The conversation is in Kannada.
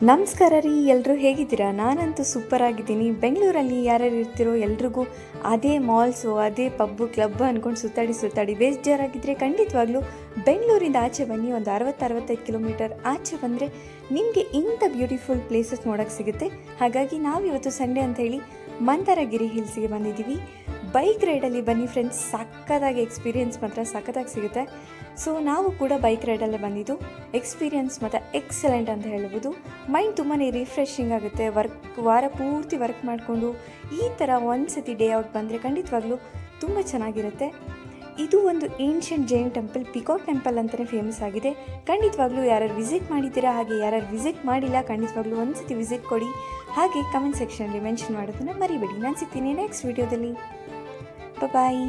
ನಮಸ್ಕಾರ ರೀ, ಎಲ್ಲರೂ ಹೇಗಿದ್ದೀರಾ? ನಾನಂತೂ ಸೂಪರ್ ಆಗಿದ್ದೀನಿ. ಬೆಂಗಳೂರಲ್ಲಿ ಯಾರ್ಯಾರು ಇರ್ತಿರೋ ಎಲ್ರಿಗೂ ಅದೇ ಮಾಲ್ಸು, ಅದೇ ಪಬ್ಬು, ಕ್ಲಬ್ಬು ಅಂದ್ಕೊಂಡು ಸುತ್ತಾಡಿ ಬೇಜಾರಾಗಿದ್ದರೆ ಖಂಡಿತವಾಗ್ಲೂ ಬೆಂಗಳೂರಿಂದ ಆಚೆ ಬನ್ನಿ. ಒಂದು 60-65 ಕಿಲೋಮೀಟರ್ ಆಚೆ ಬಂದರೆ ನಿಮಗೆ ಇಂಥ ಬ್ಯೂಟಿಫುಲ್ ಪ್ಲೇಸಸ್ ನೋಡೋಕ್ಕೆ ಸಿಗುತ್ತೆ. ಹಾಗಾಗಿ ನಾವಿವತ್ತು ಸಂಡೇ ಅಂತ ಹೇಳಿ ಮಂದಾರಗಿರಿ ಹಿಲ್ಸಿಗೆ ಬಂದಿದ್ದೀವಿ. ಬೈಕ್ ರೈಡಲ್ಲಿ ಬನ್ನಿ ಫ್ರೆಂಡ್ಸ್, ಸಕ್ಕತ್ತಾಗಿ ಎಕ್ಸ್ಪೀರಿಯೆನ್ಸ್ ಮಾತ್ರ ಸಕ್ಕತ್ತಾಗಿ ಸಿಗುತ್ತೆ. ಸೊ ನಾವು ಕೂಡ ಬೈಕ್ ರೈಡಲ್ಲೇ ಬಂದಿದ್ದು. ಎಕ್ಸ್ಪೀರಿಯೆನ್ಸ್ ಮತ್ತು ಎಕ್ಸಲೆಂಟ್ ಅಂತ ಹೇಳ್ಬೋದು. ಮೈಂಡ್ ತುಂಬಾ ರಿಫ್ರೆಶಿಂಗ್ ಆಗುತ್ತೆ. ವಾರ ಪೂರ್ತಿ ವರ್ಕ್ ಮಾಡಿಕೊಂಡು ಈ ಥರ ಒಂದು ಸತಿ ಡೇ ಔಟ್ ಬಂದರೆ ಖಂಡಿತವಾಗ್ಲೂ ತುಂಬ ಚೆನ್ನಾಗಿರುತ್ತೆ. ಇದು ಒಂದು ancient Jain temple, peacock temple ಅಂತಲೇ ಫೇಮಸ್ ಆಗಿದೆ. ಖಂಡಿತವಾಗ್ಲೂ ಯಾರ್ಯಾರು ವಿಸಿಟ್ ಮಾಡಿದ್ದೀರಾ, ಹಾಗೆ ಯಾರ್ಯಾರು ವಿಸಿಟ್ ಮಾಡಿಲ್ಲ ಖಂಡಿತವಾಗ್ಲೂ ಒಂದು ಸತಿ ವಿಸಿಟ್ ಕೊಡಿ. ಹಾಗೆ ಕಮೆಂಟ್ ಸೆಕ್ಷನಲ್ಲಿ ಮೆನ್ಷನ್ ಮಾಡೋದನ್ನು ಮರಿಬೇಡಿ. ನಾನು ಸಿಗ್ತೀನಿ ನೆಕ್ಸ್ಟ್ ವಿಡಿಯೋದಲ್ಲಿ. ಬಾಯ್.